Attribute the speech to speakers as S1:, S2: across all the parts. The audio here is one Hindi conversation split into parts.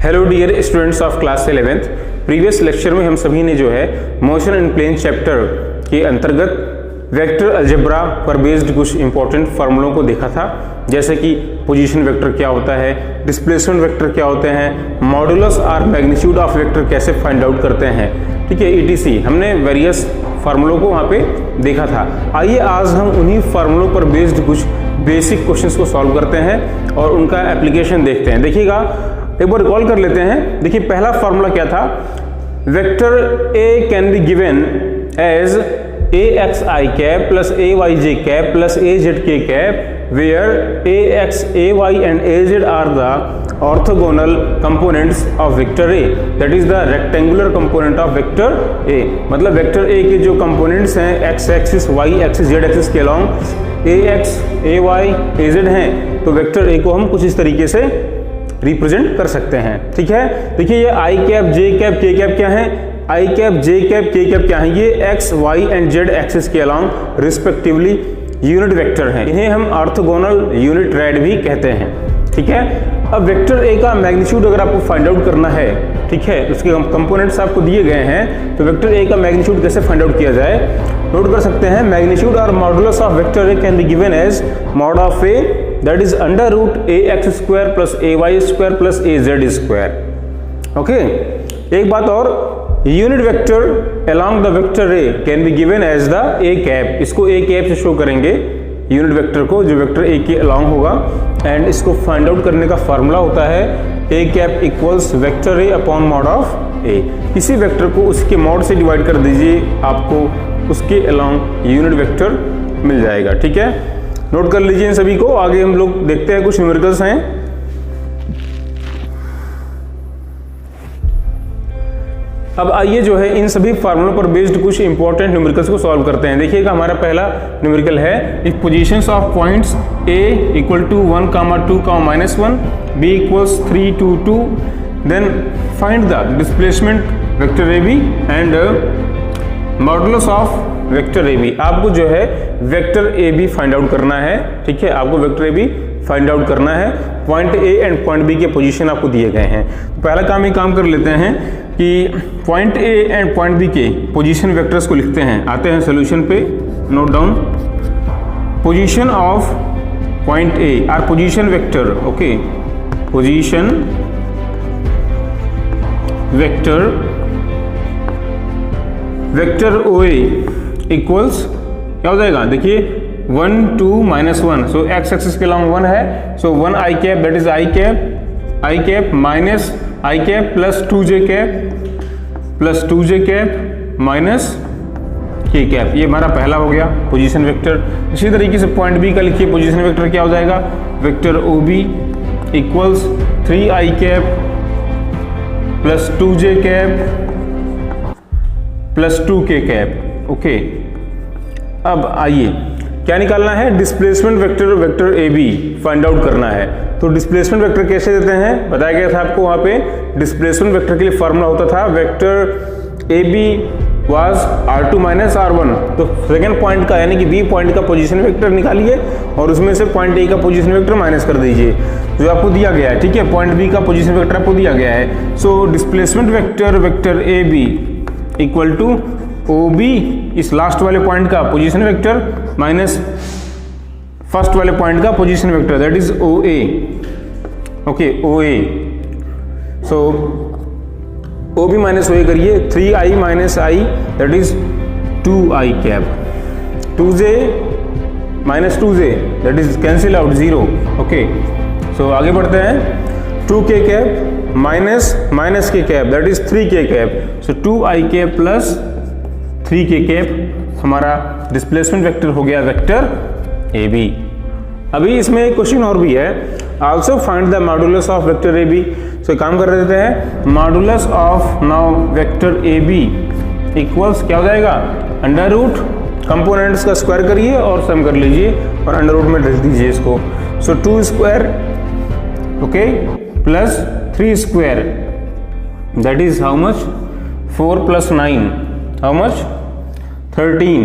S1: Hello dear students of class 11th। Previous lecture में हम सभी ने जो है मोशन इन प्लेन चैप्टर के अंतर्गत वेक्टर अलजेब्रा पर बेस्ड कुछ इंपॉर्टेंट फार्मूलों को देखा था, जैसे कि पोजीशन वेक्टर क्या होता है, डिस्प्लेसमेंट वेक्टर क्या होते हैं, मॉडुलस और मैग्नीट्यूड ऑफ वेक्टर कैसे फाइंड आउट करते हैं, ठीक है, ईटीसी। हमने वेरियस फार्मूलों को वहाँ पे देखा था। आइए आज हम उन्हीं फार्मूलों पर बेस्ड कुछ बेसिक क्वेश्चंस को सॉल्व करते हैं और उनका एप्लीकेशन देखते हैं। देखिएगा, एक बार रिकॉल कर लेते हैं। देखिए, पहला फार्मूला क्या था, vector A can be given as A x i cap plus A y j cap plus A z k cap where A x A y and A z are the orthogonal components of vector A, that is the rectangular component of vector A. मतलब वेक्टर ए के जो कंपोनेंट्स हैं x axis y axis z axis के along A x A y A z हैं, तो वेक्टर ए को हम कुछ इस तरीके से रिप्रेजेंट कर सकते हैं। ठीक है, देखिए ये i cap j cap k cap क्या है, i cap j cap k cap क्या है, ये x y and z axis के अलॉन्ग रिस्पेक्टिवली यूनिट वेक्टर हैं। इन्हें हम ऑर्थोगोनल यूनिट रेड भी कहते हैं। ठीक है, अब वेक्टर ए का मैग्नीट्यूड अगर आपको फाइंड आउट करना है, ठीक है, उसके कंपोनेंट्स आपको दिए गए हैं, तो वेक्टर ए का मैग्नीट्यूड कैसे फाइंड आउट किया जाए, नोट कर सकते हैं। मैग्नीट्यूड और modulus of vector A can be given as mod of a, that is under root a x square plus A y square plus A z square. Okay, एक बात और, unit vector along the vector A can be given as the a cap. इसको ए कैप से शो करेंगे यूनिट वेक्टर को, जो वेक्टर ए के अलोंग होगा, एंड इसको फाइंड आउट करने का फार्मूला होता है A cap equals vector A upon mod of A. किसी वेक्टर को उसके मॉड से डिवाइड कर दीजिए, आपको उसके अलोंग यूनिट वेक्टर मिल जाएगा। ठीक है, नोट कर लीजिए इन सभी को। आगे हम लोग देखते हैं, कुछ न्यूमेरिकल्स हैं। अब आइए जो है इन सभी फार्मूलों पर बेस्ड कुछ इंपॉर्टेंट न्यूमेरिकल्स को सॉल्व करते हैं। देखिएगा, हमारा पहला न्यूमेरिकल है, if positions of points a equal to 1, 2, -1, b equals 3, 2, 2, then find the displacement vector A b and modulus of vector A b. आपको जो है vector A B find out करना है। ठीक है, आपको vector A B find out करना है। Point A and point B के पोजीशन आपको दिए गए हैं। तो पहला काम ये काम कर लेते हैं कि point A and point B के पोजीशन वेक्टर्स को लिखते हैं। आते हैं सोल्यूशन पे, note down position of point A or position vector. Okay, position vector vector O A equals क्या हो जाएगा, देखिए 1, 2, -1, सो एक्स एक्सिस के अलॉन्ग 1 है, so 1 i cap that is i cap minus i cap plus 2j cap minus k cap. ये हमारा पहला हो गया पोजीशन वेक्टर। इसी तरीके से पॉइंट बी का लिखिए, पोजीशन वेक्टर क्या हो जाएगा, vector O B equals 3 I cap plus 2j cap plus 2k cap. Okay, अब आइए क्या निकालना है, displacement vector vector A B find out करना है। तो डिस्प्लेसमेंट वेक्टर कैसे देते हैं, बताया गया था आपको वहां पे। डिस्प्लेसमेंट वेक्टर के लिए फॉर्मूला होता था vector A b was r2 minus r1। तो सेकेंड पॉइंट का यानी कि बी पॉइंट का पोजीशन वेक्टर निकालिए और उसमें से पॉइंट ए का पोजीशन वेक्टर माइनस कर दीजिए, जो आपको दिया गया है। ठीक है, पॉइंट बी का पोजीशन वेक्टर आपको दिया गया है। So displacement vector vector A B equal to O B, इस लास्ट वाले पॉइंट का पोजीशन वेक्टर माइनस फर्स्ट वाले पॉइंट का position vector, that is O A. Okay, O A, so O B minus O A करिए, 3i minus I that is 2i cap, 2j minus 2j that is cancel out 0। Okay, so आगे बढ़ते हैं, 2k cap minus k cap that is 3k cap, so 2i cap plus 3k cap हमारा डिस्प्लेसमेंट वेक्टर हो गया वेक्टर ए बी। अभी इसमें एक क्वेश्चन और भी है, also find the modulus of vector A B. So काम कर देते हैं, modulus of now vector A B equals क्या हो जाएगा, अंडर रूट कंपोनेंट्स का स्क्वायर करिए और सम कर लीजिए और अंडर रूट में रख दीजिए इसको। सो 2 square okay plus 3 square that is how much, 4 + 9 how much, 13।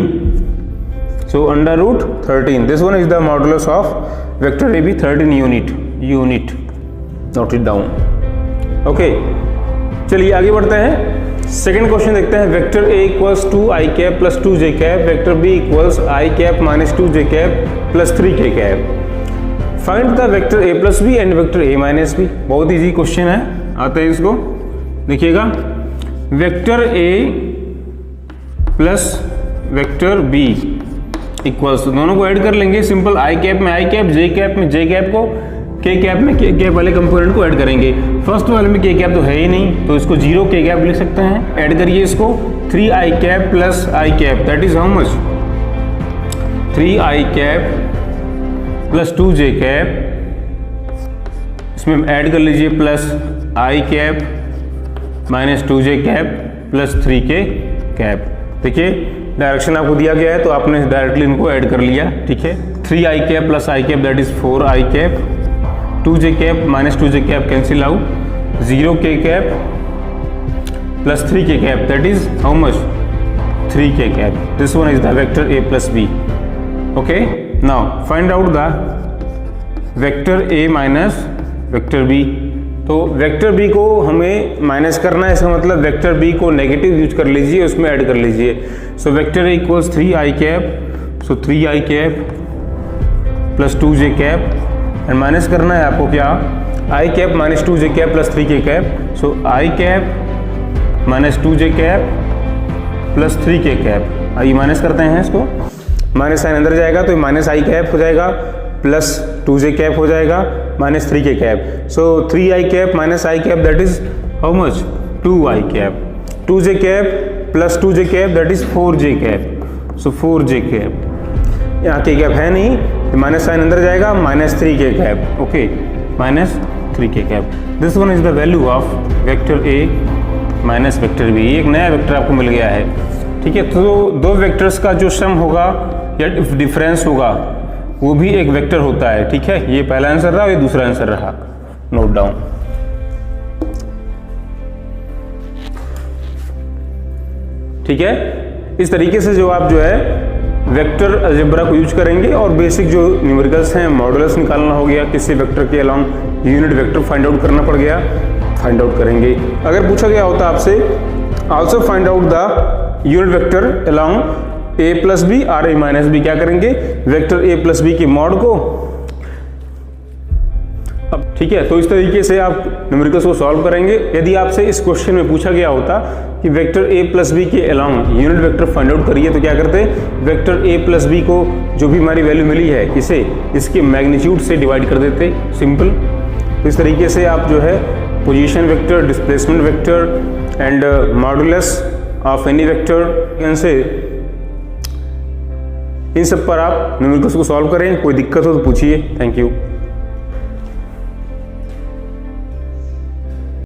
S1: So under root 13. This one is the modulus of vector AB, 13 unit. Note it down. Okay, चलिए आगे बढ़ते हैं। सेकंड क्वेश्चन देखते हैं। Vector a equals to i cap plus 2j cap, vector b equals i cap minus 2j cap plus 3k cap. Find the vector a plus b and vector a minus b. बहुत इजी क्वेश्चन है, आते हैं इसको, देखिएगा। Vector a plus vector b equals, दोनों को ऐड कर लेंगे। सिंपल, आई कैप में आई कैप, जे कैप में जे कैप को, के कैप में के कैप वाले कंपोनेंट को ऐड करेंगे। फर्स्ट वाले में के कैप तो है ही नहीं, तो इसको 0 के कैप लिख सकते हैं। ऐड करिए इसको, 3i cap plus I cap, that is how much, 3i cap plus 2j cap, इसमें ऐड कर लीजिए plus I cap minus 2j cap plus 3k cap. देखिए डायरेक्शन आपको दिया गया है तो आपने डायरेक्टली इनको ऐड कर लिया, ठीक है। 3i cap plus I cap that is 4i cap, 2j cap minus 2j cap cancel out, 0k cap plus 3k cap that is how much, 3k cap. This one is the vector a plus b। Okay, now find out the vector a minus vector b। तो वेक्टर b को हमें माइनस करना है, इसका मतलब वेक्टर b को नेगेटिव यूज कर लीजिए, उसमें ऐड कर लीजिए। So vector a equals 3i cap, so 3i cap plus 2j cap, and minus करना है आपको क्या, I cap minus 2j cap plus 3k cap. So I cap minus 2j cap plus 3k cap. आइए माइनस करते हैं इसको, माइनस साइन अंदर जाएगा तो माइनस आई कैप हो जाएगा प्लस 2j कैप हो जाएगा minus 3k cap. So 3i cap minus i cap that is how much, 2i cap, 2j cap plus 2j cap that is 4j cap. So 4j cap, यहाँ k कैप है नहीं, माइनस साइन अंदर जाएगा, minus 3k cap. Okay, minus 3k cap. This one is the value of vector a minus vector b. एक नया वेक्टर आपको मिल गया है, ठीक है। तो दो वेक्टर्स का जो सम होगा या डिफरेंस होगा वो भी एक वेक्टर होता है, ठीक है। ये पहला आंसर रहा, ये दूसरा आंसर रहा, नोट डाउन। ठीक है, इस तरीके से जो आप जो है वेक्टर अलजेब्रा को यूज करेंगे और बेसिक जो न्यूमेरिकल्स हैं, मॉडुलस निकालना हो गया, किसी वेक्टर के along unit vector find out करना पड़ गया, फाइंड आउट करेंगे। अगर पूछा गया होता आपसे also find out the unit vector along a plus b और a माइनस बी, क्या करेंगे, वेक्टर a प्लस बी की मॉड को, अब ठीक है। तो इस तरीके से आप न्यूमेरिकल्स को सॉल्व करेंगे। यदि आपसे इस क्वेश्चन में पूछा गया होता कि वेक्टर a प्लस बी के along unit vector find out करिए, तो क्या करते, वेक्टर a प्लस बी को जो भी हमारी वैल्यू मिली है इसे इसके मैग्नीट्यूड से डिवाइड कर देते, सिंपल। तो इस तरीके से आप जो है position vector, displacement vector and modulus of any vector से इन सब पर आप न्यूमेरिकल्स को सॉल्व करें। कोई दिक्कत हो तो पूछिए। Thank you.